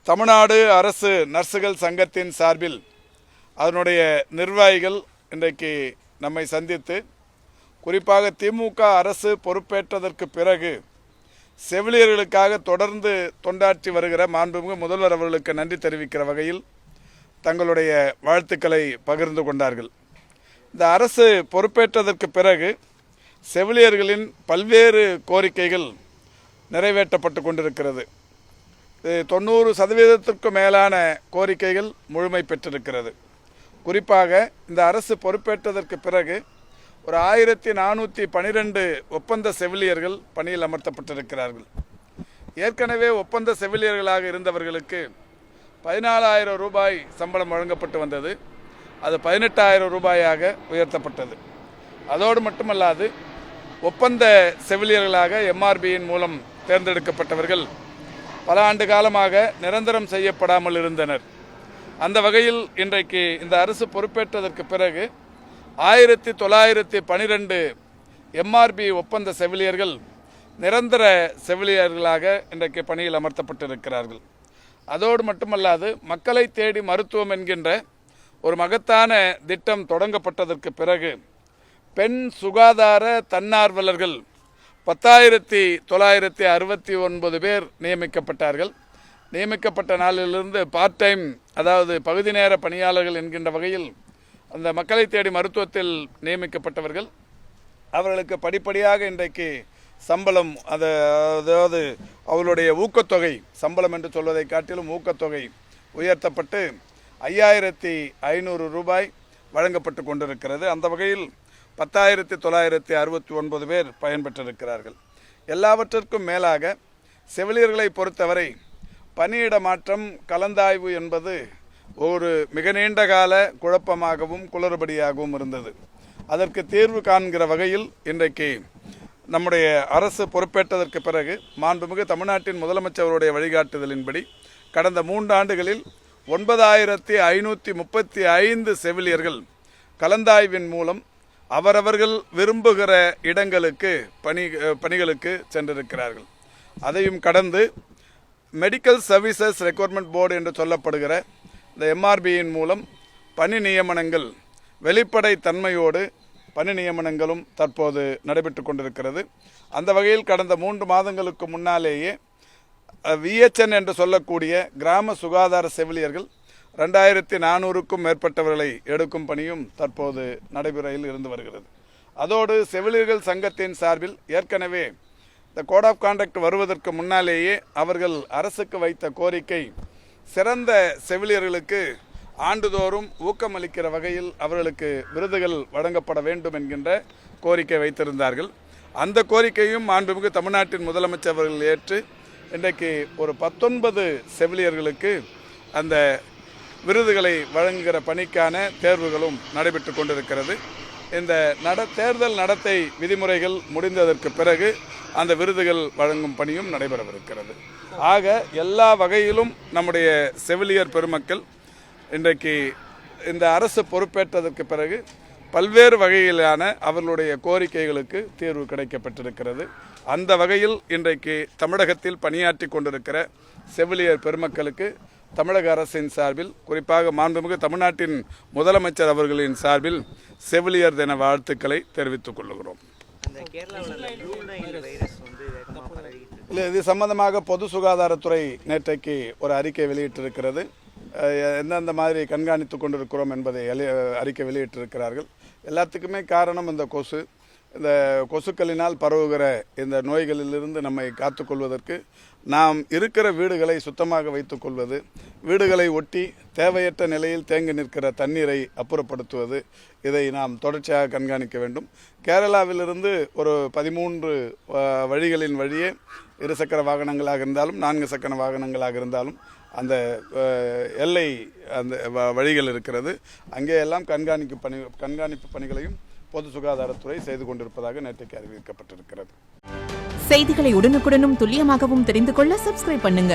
தமிழ்நாடு அரசு நர்சுகள் சங்கத்தின் சார்பில் அதனுடைய நிர்வாகிகள் இன்றைக்கு நம்மை சந்தித்து குறிப்பாக திமுக அரசு பொறுப்பேற்றதற்கு பிறகு செவிலியர்களுக்காக தொடர்ந்து தொண்டாற்றி வருகிற மாண்புமிகு முதல்வர் அவர்களுக்கு நன்றி தெரிவிக்கிற வகையில் தங்களுடைய வாழ்த்துக்களை பகிர்ந்து கொண்டார்கள். இந்த அரசு பொறுப்பேற்றதற்கு பிறகு செவிலியர்களின் பல்வேறு கோரிக்கைகள் நிறைவேற்றப்பட்டு கொண்டிருக்கிறது. 90% மேலான கோரிக்கைகள் முழுமை பெற்றிருக்கிறது. குறிப்பாக இந்த அரசு பொறுப்பேற்றதற்கு பிறகு ஒரு 1412 ஒப்பந்த செவிலியர்கள் பணியில் அமர்த்தப்பட்டிருக்கிறார்கள். ஏற்கனவே ஒப்பந்த செவிலியர்களாக இருந்தவர்களுக்கு 14,000 ரூபாய் சம்பளம் வழங்கப்பட்டு வந்தது. அது 18,000 ரூபாயாக உயர்த்தப்பட்டது. அதோடு மட்டுமல்லாது ஒப்பந்த செவிலியர்களாக எம்ஆர்பியின் மூலம் தேர்ந்தெடுக்கப்பட்டவர்கள் பல ஆண்டு காலமாக நிரந்தரம் செய்யப்படாமல் இருந்தனர். அந்த வகையில் இன்றைக்கு இந்த அரசு பொறுப்பேற்றதற்கு பிறகு 1912 எம்ஆர்பி ஒப்பந்த செவிலியர்கள் நிரந்தர செவிலியர்களாக இன்றைக்கு பணியில் அமர்த்தப்பட்டிருக்கிறார்கள். அதோடு மட்டுமல்லாது மக்களை தேடி மருத்துவம் என்கின்ற ஒரு மகத்தான திட்டம் தொடங்கப்பட்டதற்கு பிறகு பெண் சுகாதார தன்னார்வலர்கள் 10,969 பேர் நியமிக்கப்பட்டார்கள். நியமிக்கப்பட்ட நாளிலிருந்து பார்ட் டைம், அதாவது பகுதி நேர பணியாளர்கள் என்கின்ற வகையில் அந்த மக்களை தேடி மருத்துவத்தில் நியமிக்கப்பட்டவர்கள் அவர்களுக்கு படிப்படியாக இன்றைக்கு சம்பளம், அதாவது அவர்களுடைய ஊக்கத்தொகை, சம்பளம் என்று சொல்வதை காட்டிலும் ஊக்கத்தொகை உயர்த்தப்பட்டு 5,500 ரூபாய் வழங்கப்பட்டு கொண்டிருக்கிறது. அந்த வகையில் 10,969 பேர் பயன்பெற்றிருக்கிறார்கள். எல்லாவற்றிற்கும் மேலாக செவிலியர்களை பொறுத்தவரை பணியிட மாற்றம் கலந்தாய்வு என்பது ஒரு மிக நீண்ட கால குழப்பமாகவும் குளறுபடியாகவும் இருந்தது. அதற்கு தீர்வு காண்கிற வகையில் இன்றைக்கு நம்முடைய அரசு பொறுப்பேற்றதற்கு பிறகு மாண்புமிகு தமிழ்நாட்டின் முதலமைச்சருடைய வழிகாட்டுதலின்படி கடந்த 3 ஆண்டுகளில் 9,535 செவிலியர்கள் கலந்தாய்வின் மூலம் அவரவர்கள் விரும்புகிற இடங்களுக்கு பணிகளுக்கு சென்றிருக்கிறார்கள். அதையும் கடந்து மெடிக்கல் சர்வீசஸ் ரெக்ரூட்மெண்ட் போர்டு என்று சொல்லப்படுகிற இந்த எம்ஆர்பியின் மூலம் பணி நியமனங்கள் வெளிப்படை தன்மையோடு பணி நியமனங்களும் தற்போது நடைபெற்று கொண்டிருக்கிறது. அந்த வகையில் கடந்த 3 மாதங்களுக்கு முன்னாலேயே விஹெச்என் என்று சொல்லக்கூடிய கிராம சுகாதார செவிலியர்கள் 2,400க்கும் மேற்பட்டவர்களை எடுக்கும் பணியும் தற்போது நடைமுறையில் இருந்து வருகிறது. அதோடு செவிலியர்கள் சங்கத்தின் சார்பில் ஏற்கனவே இந்த கோட் ஆஃப் கான்டக்ட் வருவதற்கு முன்னாலேயே அவர்கள் அரசுக்கு வைத்த கோரிக்கை சிறந்த செவிலியர்களுக்கு ஆண்டுதோறும் ஊக்கமளிக்கிற வகையில் அவர்களுக்கு விருதுகள் வழங்கப்பட வேண்டும் என்கின்ற கோரிக்கை வைத்திருந்தார்கள். அந்த கோரிக்கையும் மாண்புமிகு தமிழ்நாட்டின் முதலமைச்சர் அவர்கள் ஏற்று இன்றைக்கு ஒரு 19 செவிலியர்களுக்கு அந்த விருதுகளை வழங்குகிற பணிக்கான தேர்வுகளும் நடைபெற்று கொண்டிருக்கிறது. இந்த தேர்தல் நடத்தை விதிமுறைகள் முடிந்ததற்கு பிறகு அந்த விருதுகள் வழங்கும் பணியும் நடைபெறவிருக்கிறது. ஆக எல்லா வகையிலும் நம்முடைய செவிலியர் பெருமக்கள் இன்றைக்கு இந்த அரசு பொறுப்பேற்றதற்கு பிறகு பல்வேறு வகையிலான அவர்களுடைய கோரிக்கைகளுக்கு தீர்வு கிடைக்கப்பட்டிருக்கிறது. அந்த வகையில் இன்றைக்கு தமிழகத்தில் பணியாற்றி கொண்டிருக்கிற செவிலியர் பெருமக்களுக்கு தமிழக அரசின் சார்பில், குறிப்பாக மாண்புமிகு தமிழ்நாட்டின் முதலமைச்சர் அவர்களின் சார்பில் செவிலியர் தின வாழ்த்துக்களை தெரிவித்துக் கொள்கிறோம். இது சம்பந்தமாக பொது சுகாதாரத்துறை நேற்றைக்கு ஒரு அறிக்கை வெளியிட்டிருக்கிறது. எந்தெந்த மாதிரி கண்காணித்து கொண்டிருக்கிறோம் என்பதை அறிக்கை வெளியிட்டிருக்கிறார்கள். எல்லாத்துக்குமே காரணம் இந்த கொசு. இந்த கொசுக்களினால் பரவுகிற இந்த நோய்களிலிருந்து நம்மை காத்துக்கொள்வதற்கு நாம் இருக்கிற வீடுகளை சுத்தமாக வைத்துக்கொள்வது, வீடுகளை ஒட்டி தேவையற்ற நிலையில் தேங்கி நிற்கிற தண்ணீரை அப்புறப்படுத்துவது, இதை நாம் தொடர்ச்சியாக கண்காணிக்க வேண்டும். கேரளாவிலிருந்து ஒரு 13 வழிகளின் வழியே 2 சக்கர வாகனங்களாக இருந்தாலும் 4 சக்கர வாகனங்களாக இருந்தாலும் அந்த எல்லை அந்த வழிகள் இருக்கிறது. அங்கே எல்லாம் கண்காணிப்பு பணிகளையும் பொது சுகாதாரத்துறை செய்து கொண்டிருப்பதாக நேற்றைக்கு அறிவிக்கப்பட்டிருக்கிறது. செய்திகளை உடனுக்குடனும் துல்லியமாகவும் தெரிந்து கொள்ள சப்ஸ்கிரைப் பண்ணுங்க.